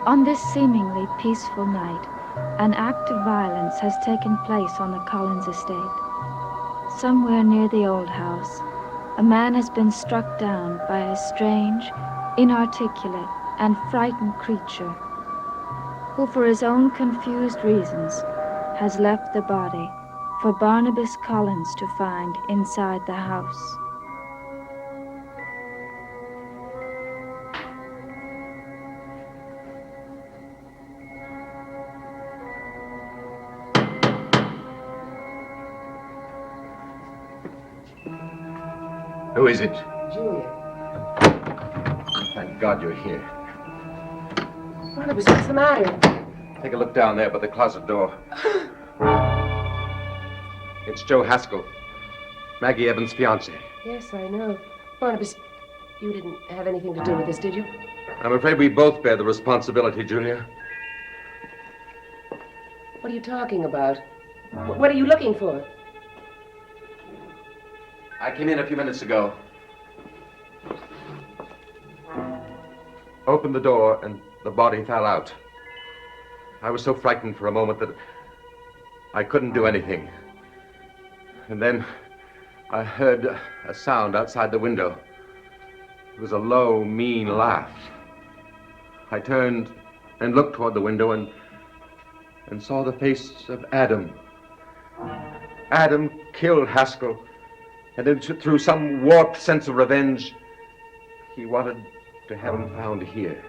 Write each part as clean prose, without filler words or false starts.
On this seemingly peaceful night, an act of violence has taken place on the Collins estate. Somewhere near the old house, a man has been struck down by a strange, inarticulate, and frightened creature, who for his own confused reasons has left the body for Barnabas Collins to find inside the house. Who is it? Julia. Thank God you're here. Barnabas, what's the matter? Take a look down there by the closet door. It's Joe Haskell, Maggie Evans' fiancé. Yes, I know. Barnabas, you didn't have anything to do with this, did you? I'm afraid we both bear the responsibility, Julia. What are you talking about? What are you looking for? I came in a few minutes ago. Opened the door and the body fell out. I was so frightened for a moment that I couldn't do anything. And then I heard a sound outside the window. It was a low, mean laugh. I turned and looked toward the window and saw the face of Adam. Adam killed Haskell. And then through some warped sense of revenge, he wanted to have him found here.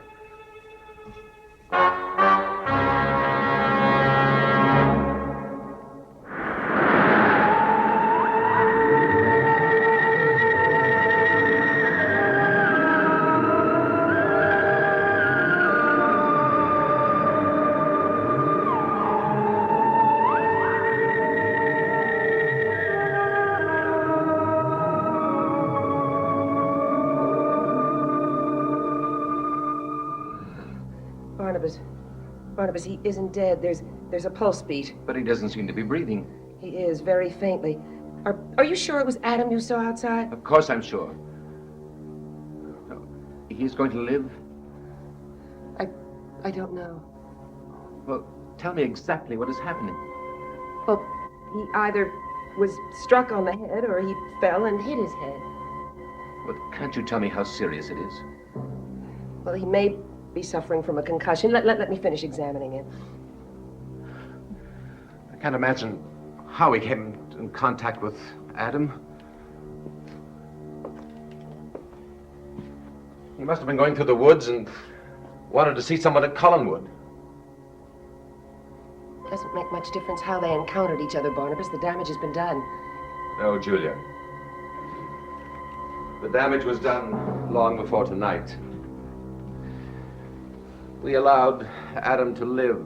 Barnabas, he isn't dead. There's a pulse beat. But he doesn't seem to be breathing. He is, very faintly. Are you sure it was Adam you saw outside? Of course I'm sure. He's going to live? I don't know. Well, tell me exactly what is happening. Well, he either was struck on the head or he fell and hit his head. Well, can't you tell me how serious it is? Well, he may be suffering from a concussion. Let me finish examining him. I can't imagine how he came in contact with Adam. He must have been going through the woods and wanted to see someone at Collinwood. Doesn't make much difference how they encountered each other, Barnabas. The damage has been done. No, Julia. The damage was done long before tonight. We allowed Adam to live,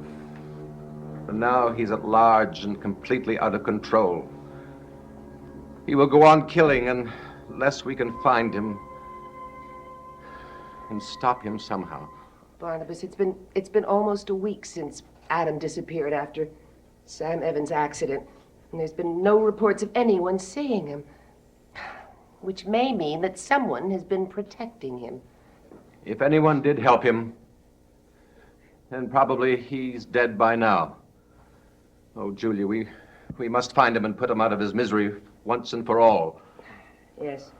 and now he's at large and completely out of control. He will go on killing unless we can find him and stop him somehow. Barnabas, it's been almost a week since Adam disappeared after Sam Evans' accident, and there's been no reports of anyone seeing him, which may mean that someone has been protecting him. If anyone did help him, then probably he's dead by now. Oh, Julia, we must find him and put him out of his misery once and for all. Yes,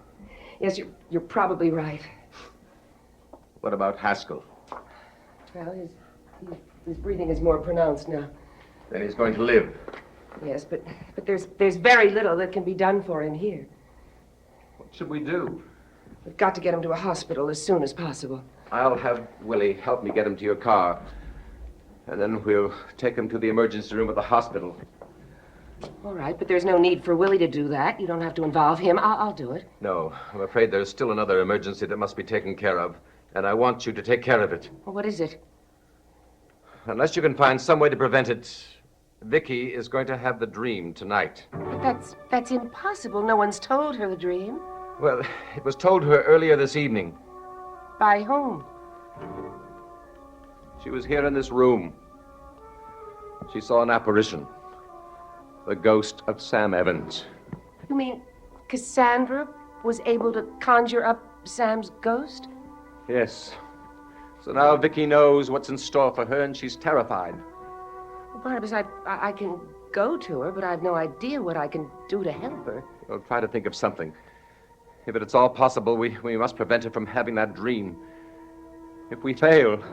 you're probably right. What about Haskell? Well, his breathing is more pronounced now. Then he's going to live. Yes, but there's very little that can be done for him here. What should we do? We've got to get him to a hospital as soon as possible. I'll have Willie help me get him to your car. And then we'll take him to the emergency room at the hospital. All right, but there's no need for Willie to do that. You don't have to involve him. I'll do it. No, I'm afraid there's still another emergency that must be taken care of. And I want you to take care of it. Well, what is it? Unless you can find some way to prevent it, Vicky is going to have the dream tonight. But that's impossible. No one's told her the dream. Well, it was told her earlier this evening. By whom? She was here in this room. She saw an apparition. The ghost of Sam Evans. You mean Cassandra was able to conjure up Sam's ghost? Yes. So now Vicky knows what's in store for her, and she's terrified. Well, Barnabas, I can go to her, but I've no idea what I can do to help her. We'll try to think of something. If it's all possible, we must prevent her from having that dream. If we fail,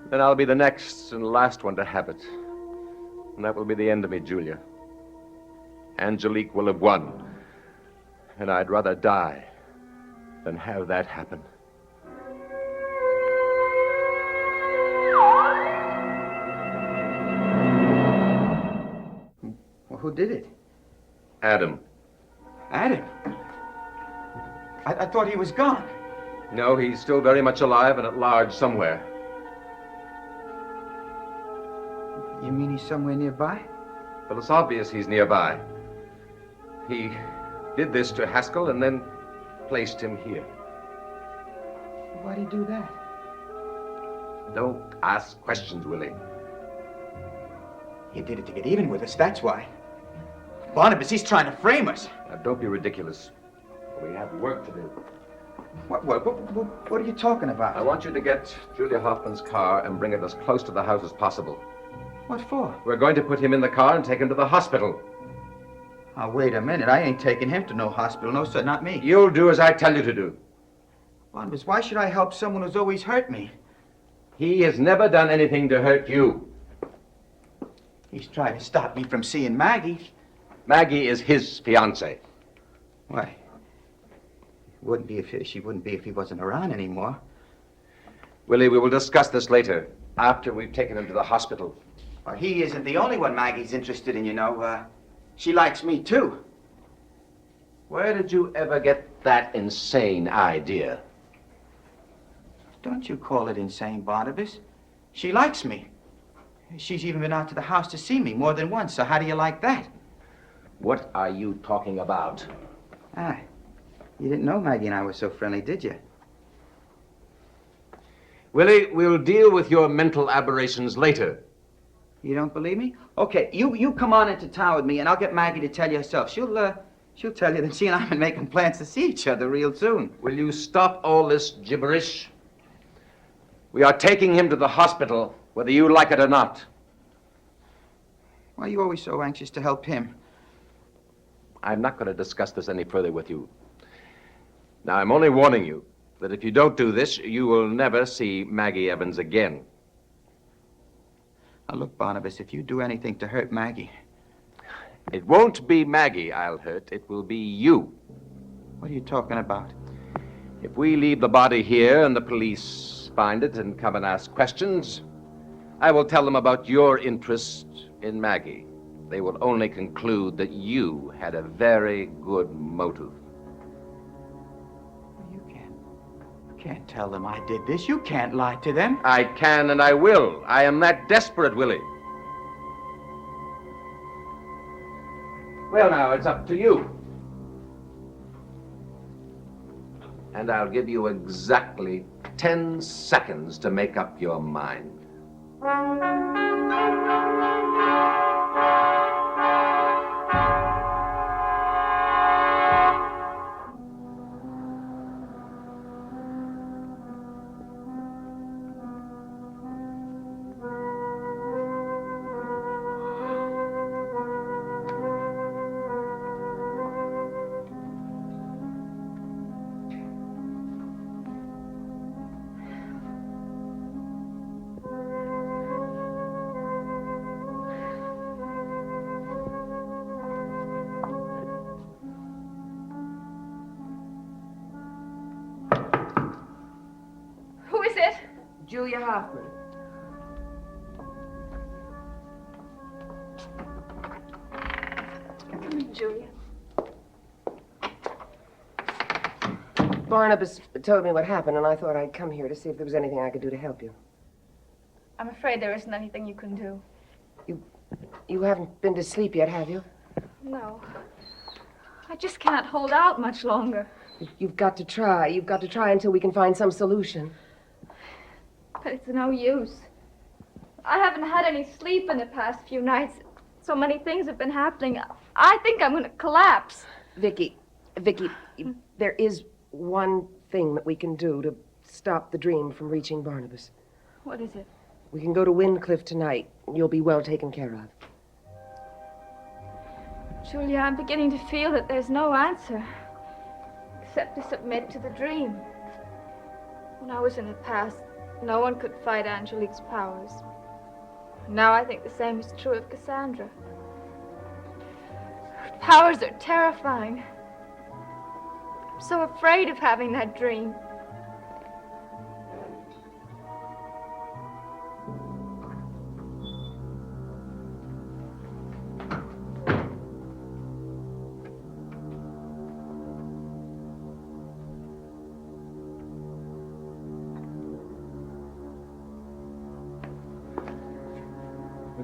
then I'll be the next and last one to have it. And that will be the end of me, Julia. Angelique will have won. And I'd rather die than have that happen. Well, who did it? Adam. Adam? I thought he was gone. No, he's still very much alive and at large somewhere. You mean he's somewhere nearby? Well, it's obvious he's nearby. He did this to Haskell and then placed him here. Why'd he do that? Don't ask questions, Willie. He did it to get even with us, that's why. Barnabas, he's trying to frame us. Now, don't be ridiculous. We have work to do. What are you talking about? I want you to get Julia Hoffman's car and bring it as close to the house as possible. What for? We're going to put him in the car and take him to the hospital. Oh, wait a minute. I ain't taking him to no hospital. No, sir, not me. You'll do as I tell you to do. Barnabas, why should I help someone who's always hurt me? He has never done anything to hurt you. He's trying to stop me from seeing Maggie. Maggie is his fiancée. Why? She wouldn't be if he wasn't around anymore. Willie, we will discuss this later, after we've taken him to the hospital. Well, he isn't the only one Maggie's interested in, you know. She likes me, too. Where did you ever get that insane idea? Don't you call it insane, Barnabas. She likes me. She's even been out to the house to see me more than once, so how do you like that? What are you talking about? Ah, you didn't know Maggie and I were so friendly, did you? Willie, we'll deal with your mental aberrations later. You don't believe me? Okay, you come on into town with me, and I'll get Maggie to tell you herself. She'll tell you that she and I have been making plans to see each other real soon. Will you stop all this gibberish? We are taking him to the hospital, whether you like it or not. Why are you always so anxious to help him? I'm not going to discuss this any further with you. Now, I'm only warning you that if you don't do this, you will never see Maggie Evans again. Now, look, Barnabas, if you do anything to hurt Maggie... It won't be Maggie I'll hurt. It will be you. What are you talking about? If we leave the body here and the police find it and come and ask questions, I will tell them about your interest in Maggie. They will only conclude that you had a very good motive. You can't tell them I did this. You can't lie to them. I can and I will. I am that desperate, Willie. Well, now, it's up to you. And I'll give you exactly 10 seconds to make up your mind. Julia Hoffman. Come in, Julia. Barnabas told me what happened, and I thought I'd come here to see if there was anything I could do to help you. I'm afraid there isn't anything you can do. You haven't been to sleep yet, have you? No. I just can't hold out much longer. You've got to try. You've got to try until we can find some solution. But it's no use. I haven't had any sleep in the past few nights. So many things have been happening. I think I'm going to collapse. Vicky, there is one thing that we can do to stop the dream from reaching Barnabas. What is it? We can go to Windcliff tonight. You'll be well taken care of. Julia, I'm beginning to feel that there's no answer except to submit to the dream. When I was in the past, no one could fight Angelique's powers. Now I think the same is true of Cassandra. Her powers are terrifying. I'm so afraid of having that dream.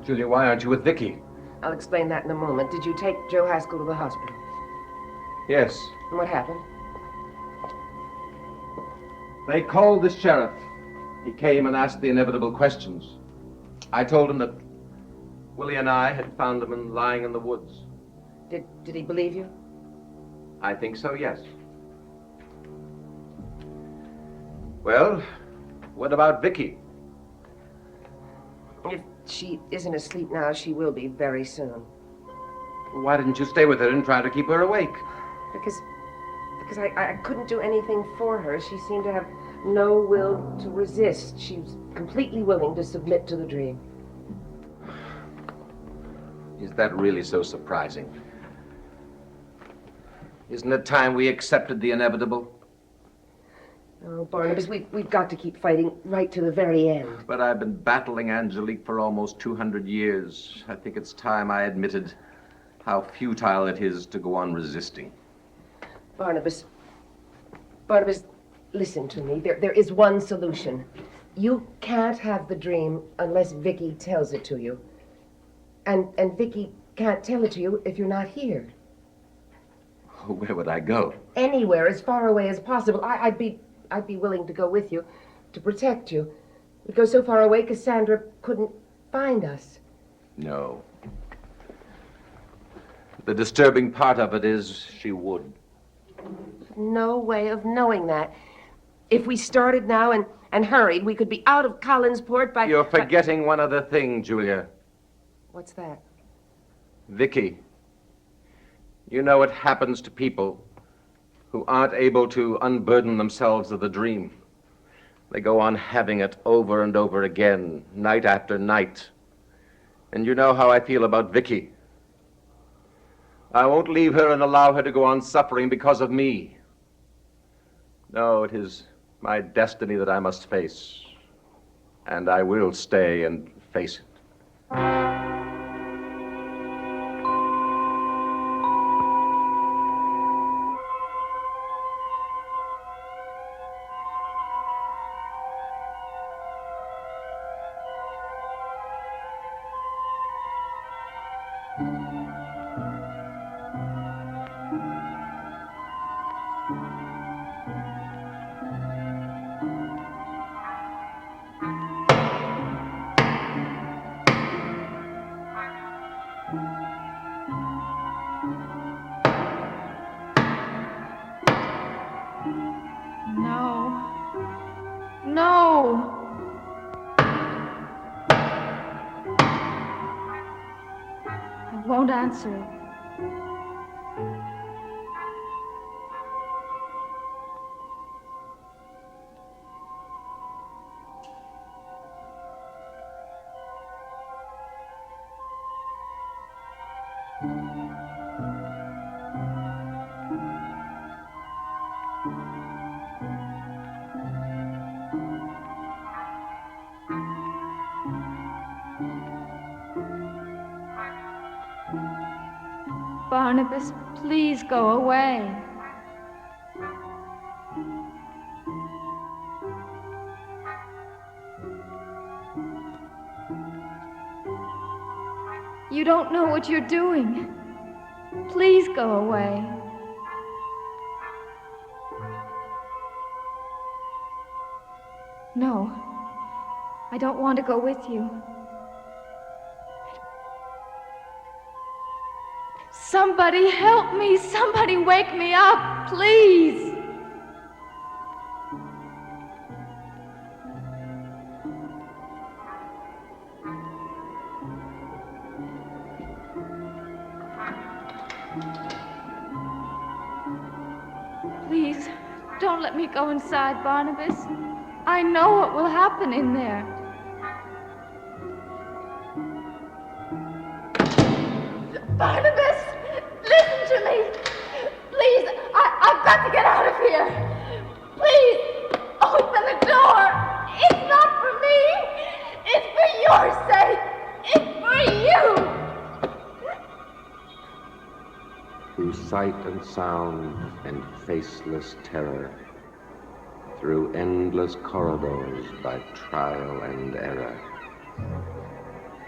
Julia, why aren't you with Vicky? I'll explain that in a moment. Did you take Joe Haskell to the hospital? Yes. And what happened? They called the sheriff. He came and asked the inevitable questions. I told him that Willie and I had found him lying in the woods. Did he believe you? I think so, yes. Well, what about Vicky? If she isn't asleep now, she will be very soon. Why didn't you stay with her and try to keep her awake? Because I couldn't do anything for her. She seemed to have no will to resist. She was completely willing to submit to the dream. Is that really so surprising? Isn't it time we accepted the inevitable? Oh, Barnabas, we've got to keep fighting right to the very end. But I've been battling Angelique for almost 200 years. I think it's time I admitted how futile it is to go on resisting. Barnabas, listen to me. There is one solution. You can't have the dream unless Vicky tells it to you. And Vicky can't tell it to you if you're not here. Where would I go? Anywhere, as far away as possible. I'd be willing to go with you to protect you. We'd go so far away Cassandra couldn't find us. No. The disturbing part of it is she would. No way of knowing that. If we started now and hurried, we could be out of Collinsport by... You're forgetting one other thing, Julia. What's that? Vicky. You know what happens to people who aren't able to unburden themselves of the dream. They go on having it over and over again, night after night. And you know how I feel about Vicky. I won't leave her and allow her to go on suffering because of me. No, it is my destiny that I must face. And I will stay and face it. No. I won't answer it. Barnabas, please go away. You don't know what you're doing. Please go away. No, I don't want to go with you. Somebody help me! Somebody wake me up, please! let me go inside, Barnabas. I know what will happen in there. Barnabas, listen to me. Please, I've got to get out of here. Please, open the door. It's not for me. It's for your sake. It's for you. Through sight and sound and faceless terror, through endless corridors by trial and error,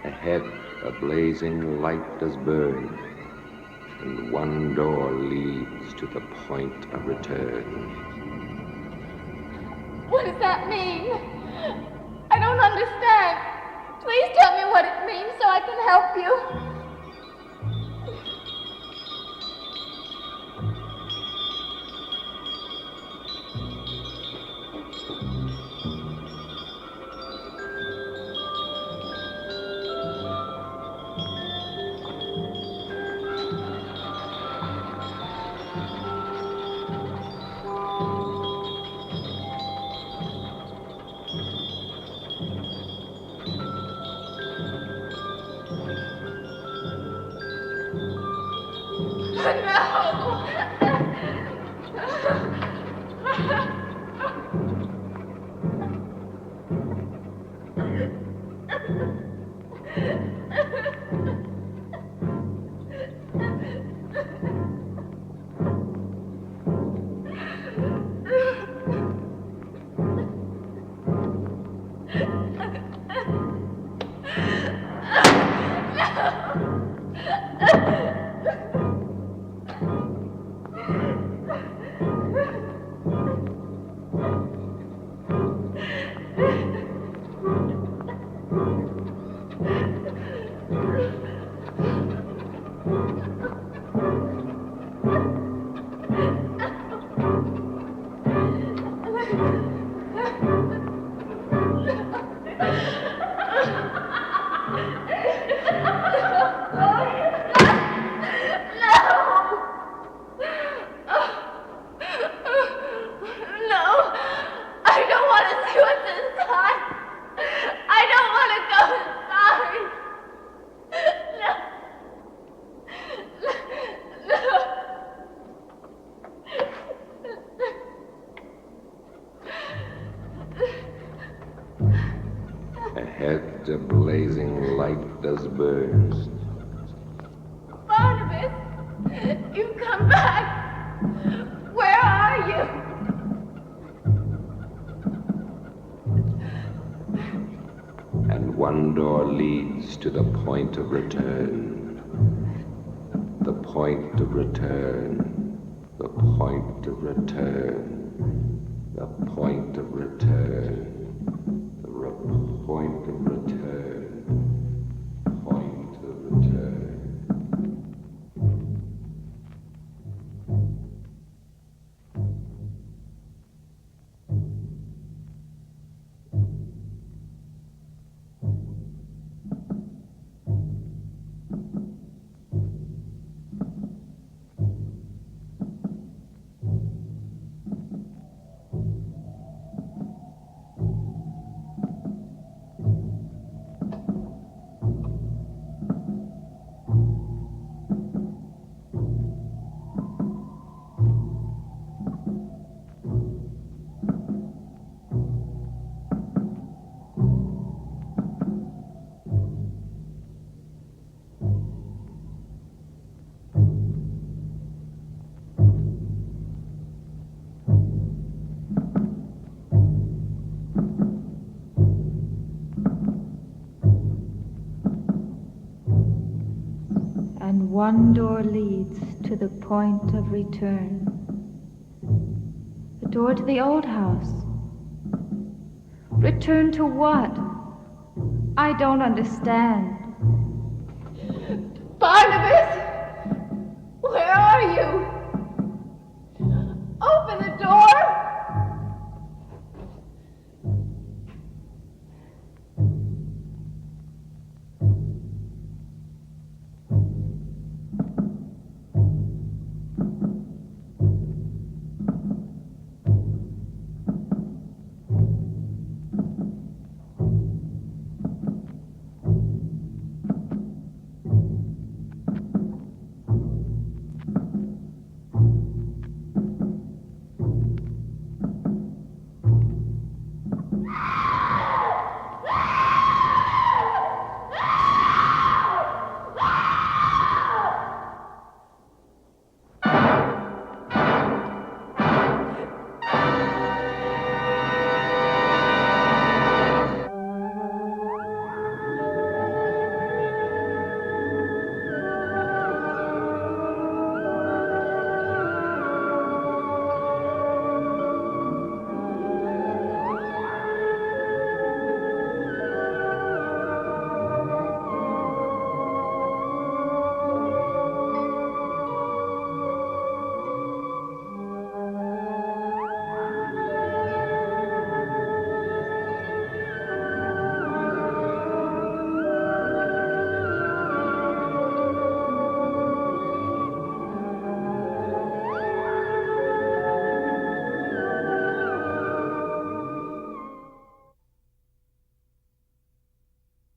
ahead a blazing light does burn, and one door leads to the point of return. What does that mean? I don't understand. Please tell me what it means so I can help you. Ahead a blazing light does burst. Barnabas, you've come back. Where are you? And one door leads to the point of return. The point of return. The point of return. The point of return. The point of return. Point of return. And one door leads to the point of return. The door to the old house. Return to what? I don't understand. Barnabas, where are you?